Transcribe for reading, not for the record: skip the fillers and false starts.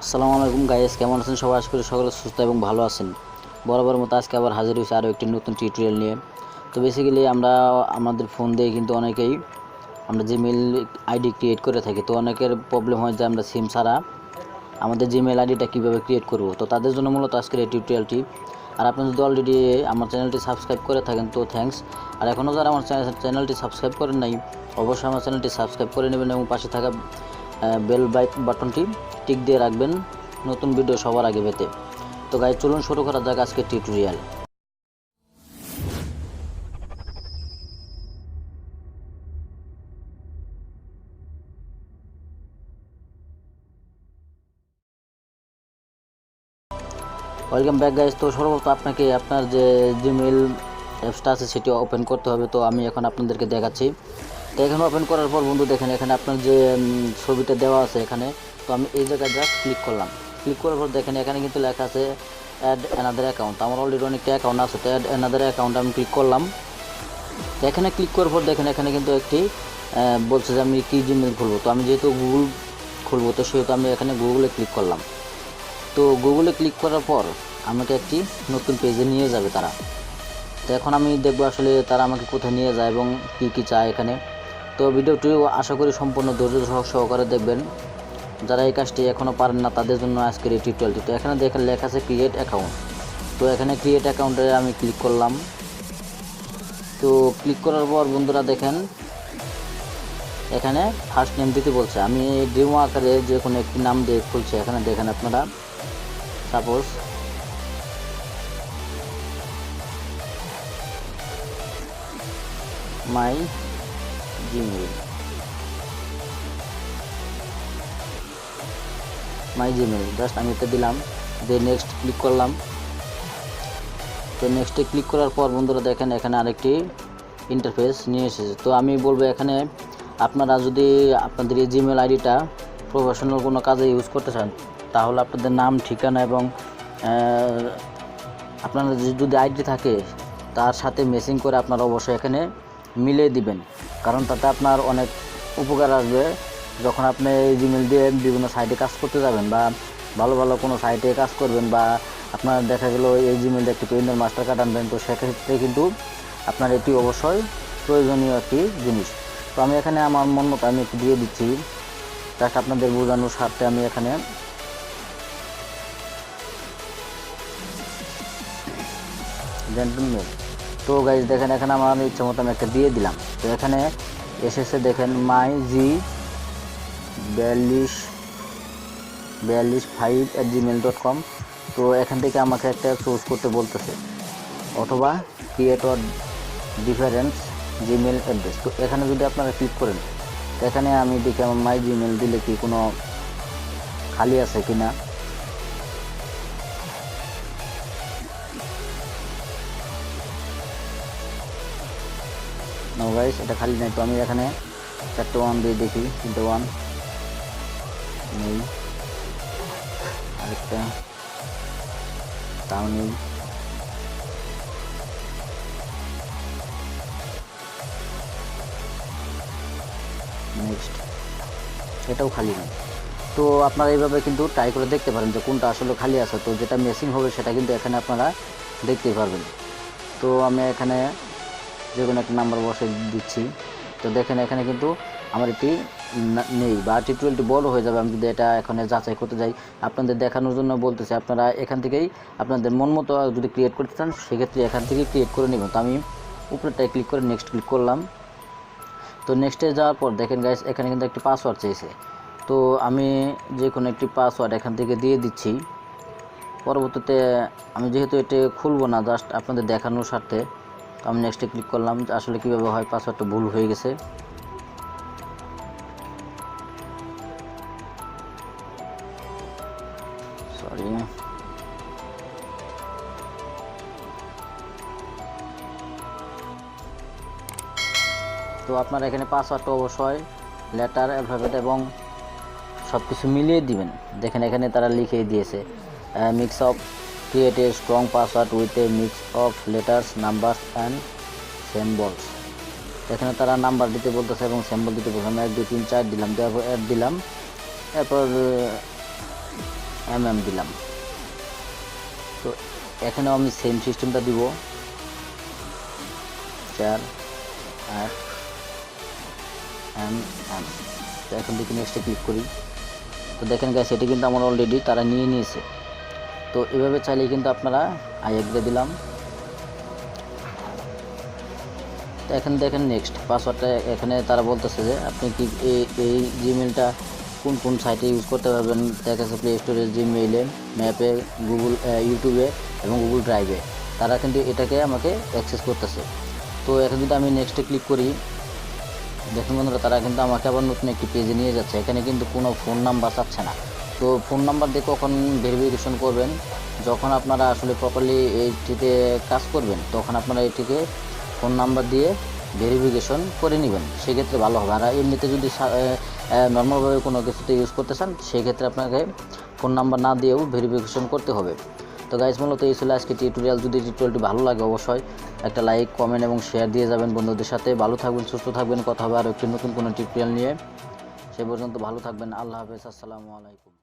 আসসালামু আলাইকুম গাইস, কেমন আছেন সবাই? আশা করি সকলে সুস্থ এবং ভালো আছেন। বরাবর মতো আজকে আবার হাজির হয়েছে আরও একটি নতুন টিউটোরিয়াল নিয়ে। তো বেসিক্যালি আমরা আমাদের ফোন দিয়ে কিন্তু অনেকেই আমরা জিমেইল আইডি ক্রিয়েট করে থাকি। তো অনেকের প্রবলেম হয় যে আমরা সিম ছাড়া আমাদের জিমেইল আইডিটা কীভাবে ক্রিয়েট করব। তো তাদের জন্য মূলত আজকের এই টিউটোরিয়ালটি। আর আপনি যদি অলরেডি আমার চ্যানেলটি সাবস্ক্রাইব করে থাকেন তো থ্যাঙ্কস। আর এখনও যারা আমার চ্যানেলটি সাবস্ক্রাইব করেন নাই, অবশ্যই আমার চ্যানেলটি সাবস্ক্রাইব করে নেবেন এবং পাশে থাকা বেল বাটনটি টিক দিয়ে রাখবেন নতুন ভিডিও সবার আগে পেতে। তো গাইজ, চলুন শুরু করা যাক আজকের টিউটোরিয়াল। Welcome back guys. তো সর্বপ্রথম আপনাকে আপনার যে জিমেইল অ্যাপসটা আছে সেটি ওপেন করতে হবে। তো আমি এখন আপনাদেরকে দেখাচ্ছি। তো এখানে ওপেন করার পর বন্ধু দেখেন এখানে আপনার যে ছবিটা দেওয়া আছে এখানে। তো আমি এই জায়গায় জাস্ট ক্লিক করলাম। ক্লিক করার পর দেখেন এখানে কিন্তু লেখা আছে অ্যাড অ্যানাদার অ্যাকাউন্ট। আমার অলরেডি অনেকটা অ্যাকাউন্ট আছে, তো অ্যাড অ্যানাদার অ্যাকাউন্ট আমি ক্লিক করলাম। তো এখানে ক্লিক করার পর দেখেন এখানে কিন্তু একটি বলছে যে আমি কী জিমেইল খুলবো। তো আমি যেহেতু গুগল খুলবো তো সেহেতু আমি এখানে গুগলে ক্লিক করলাম। তো গুগলে ক্লিক করার পর আমাকে একটি নতুন পেজে নিয়ে যাবে তারা। তো এখন আমি দেখবো আসলে তারা আমাকে কোথায় নিয়ে যায় এবং কী কী চায় এখানে। তো ভিডিওটি আশা করি সম্পূর্ণ ধৈর্য সহকারে দেখবেন। যারা এই কাজটি এখনও পারেন না তাদের জন্য আজকের এই টিউটোরিয়ালটি। তো এখানে দেখেন লেখা আছে ক্রিয়েট অ্যাকাউন্ট। তো এখানে ক্রিয়েট অ্যাকাউন্টে আমি ক্লিক করলাম। তো ক্লিক করার পর বন্ধুরা দেখেন এখানে ফার্স্ট নেম দিতে বলছে। আমি ডেমো আকারে যে কোনো একটি নাম দিয়ে খুলছি। এখানে দেখেন আপনারা, সাপোজ মাই জিমেইল জাস্ট আমি এটা দিলাম, দিয়ে নেক্সট ক্লিক করলাম। তো নেক্সটে ক্লিক করার পর বন্ধুরা দেখেন এখানে আরেকটি ইন্টারফেস নিয়ে এসেছে। তো আমি বলবো এখানে আপনারা যদি আপনাদের এই জিমেল আইডিটা প্রফেশনাল কোনো কাজে ইউজ করতে চান তাহলে আপনাদের নাম, ঠিকানা এবং আপনাদের যদি আইডি থাকে তার সাথে ম্যাচিং করে আপনারা অবশ্যই এখানে মিলিয়ে দিবেন, কারণ তাতে আপনার অনেক উপকার আসবে। যখন আপনি এই জিমেল দিয়ে বিভিন্ন সাইটে কাজ করতে যাবেন বা ভালো ভালো কোনো সাইটে কাজ করবেন বা আপনার দেখা গেল এই জিমেলটা একটি পেইন্টের মাস্টার কার্ড আনবেন, তো সেক্ষেত্রে কিন্তু আপনার এটি অবশ্যই প্রয়োজনীয় একটি জিনিস। তো আমি এখানে আমার মন মতো আমি একটু দিয়ে দিচ্ছি, জাস্ট আপনাদের বোঝানোর স্বার্থে আমি এখানে জেন্টলম্যান। তো গাইজ দেখেন এখানে আমার ইচ্ছা মতো আমি একটা দিয়ে দিলাম। তো এখানে এসেছে দেখেন মাই জি 4252@gmail.com। তো এখান থেকে আমাকে একটা চুজ করতে বলতেছে, অথবা ক্রিয়েট ডিফারেন্স জিমেল অ্যাড্রেস। তো এখানে যদি আপনারা ক্লিক করেন তো এখানে আমি দেখি আমার মাই জিমেল দিলে কি কোনো খালি আছে কি না। নো গাইস, এটা খালি নেই। তো আমি এখানে 4টে 1 দিয়ে দেখি, 3টে 1 নেই, আরেকটা তাও নেই, নেক্সট, এটাও খালি নেই। তো আপনারা এইভাবে কিন্তু ট্রাই করে দেখতে পারেন যে কোনটা আসলে খালি আছে। তো যেটা মেসিং হবে সেটা কিন্তু এখানে আপনারা দেখতে পারবেন। তো আমি এখানে যে কোনো একটা নাম্বার বসে দিচ্ছি। তো দেখেন এখানে কিন্তু আমার এটি নেই বা টিউটোরিয়ালটি বড় হয়ে যাবে আমি যদি এটা এখানে যাচাই করতে যাই। আপনাদের দেখানোর জন্য বলতেছি, আপনারা এখান থেকেই আপনাদের মন মতো যদি ক্রিয়েট করতে চান সেক্ষেত্রে এখান থেকেই ক্রিয়েট করে নেবেন। তো আমি উপরেটায় ক্লিক করে নেক্সট ক্লিক করলাম। তো নেক্সটে যাওয়ার পর দেখেন গাইস এখানে কিন্তু একটি পাসওয়ার্ড চেয়েছে। তো আমি যে কোনো একটি পাসওয়ার্ড এখান থেকে দিয়ে দিচ্ছি। পরবর্তীতে আমি যেহেতু এটা খুলবো না, জাস্ট আপনাদের দেখানোর স্বার্থে তো আমি নেক্সটে ক্লিক করলাম। আসলে কীভাবে হয়, পাসওয়ার্ডটা ভুল হয়ে গেছে। সরি। তো আপনারা এখানে পাসওয়ার্ডটা অবশ্যই লেটার, অ্যালফাবেট এবং সব কিছু মিলিয়ে দিবেন। দেখেন এখানে তারা লিখেই দিয়েছে mix of create a strong password with a mix of letters, numbers and symbols. এখানে তারা নাম্বার দিতে বলতেছে এবং সিম্বল দিতে বলছে। আমি 1 2 3 4 দিলাম, দেওয়ার পর অ্যাড দিলাম। এরপর দিলাম। তো এখানেও আমি সেম সিস্টেমটা দিব 4 8 তো এখন দেখি নেক্সটে ক্লিক করি। তো দেখেন গাইস এটি কিন্তু আমার অলরেডি তারা নিয়ে নিয়েছে। তো এভাবে চাইলে কিন্তু আপনারা এগ্রি দিলাম। তো এখন দেখেন নেক্সট পাসওয়ার্ডটা এখানে তারা বলতেছে যে আপনি কি এই জিমেলটা কোন কোন সাইটে ইউজ করতে পারবেন। দেখা যাচ্ছে প্লে স্টোরে, জিমেইলে, ম্যাপে, গুগল, ইউটিউবে এবং গুগল ড্রাইভে তারা কিন্তু এটাকে আমাকে অ্যাক্সেস করতেছে। তো এখন যদি আমি নেক্সটে ক্লিক করি, দেখুন বন্ধুরা তারা কিন্তু আমাকে আবার নতুন একটি পেজে নিয়ে যাচ্ছে। এখানে কিন্তু কোনো ফোন নাম্বার চাচ্ছে না। তো ফোন নাম্বার দিয়ে কখন ভেরিফিকেশন করবেন, যখন আপনারা আসলে প্রপারলি এইটিতে কাজ করবেন তখন আপনারা এটিকে ফোন নাম্বার দিয়ে ভেরিফিকেশন করে নেবেন, সেক্ষেত্রে ভালো হবে। আর এমনিতে যদি নর্মালভাবে কোনো কিছুতে ইউজ করতে চান সেক্ষেত্রে আপনাকে ফোন নাম্বার না দিয়েও ভেরিফিকেশন করতে হবে। তো গাইস মূলত এই ছিল আজকে টিউটোরিয়াল। যদি টিউটোরিয়ালটি ভালো লাগে অবশ্যই একটা লাইক, কমেন্ট এবং শেয়ার দিয়ে যাবেন বন্ধুদের সাথে। ভালো থাকবেন, সুস্থ থাকবেন। কথা হবে আর একটি নতুন কোনো টিউটোরিয়াল নিয়ে। সে পর্যন্ত ভালো থাকবেন। আল্লাহ হাফেজ, আসসালামু আলাইকুম।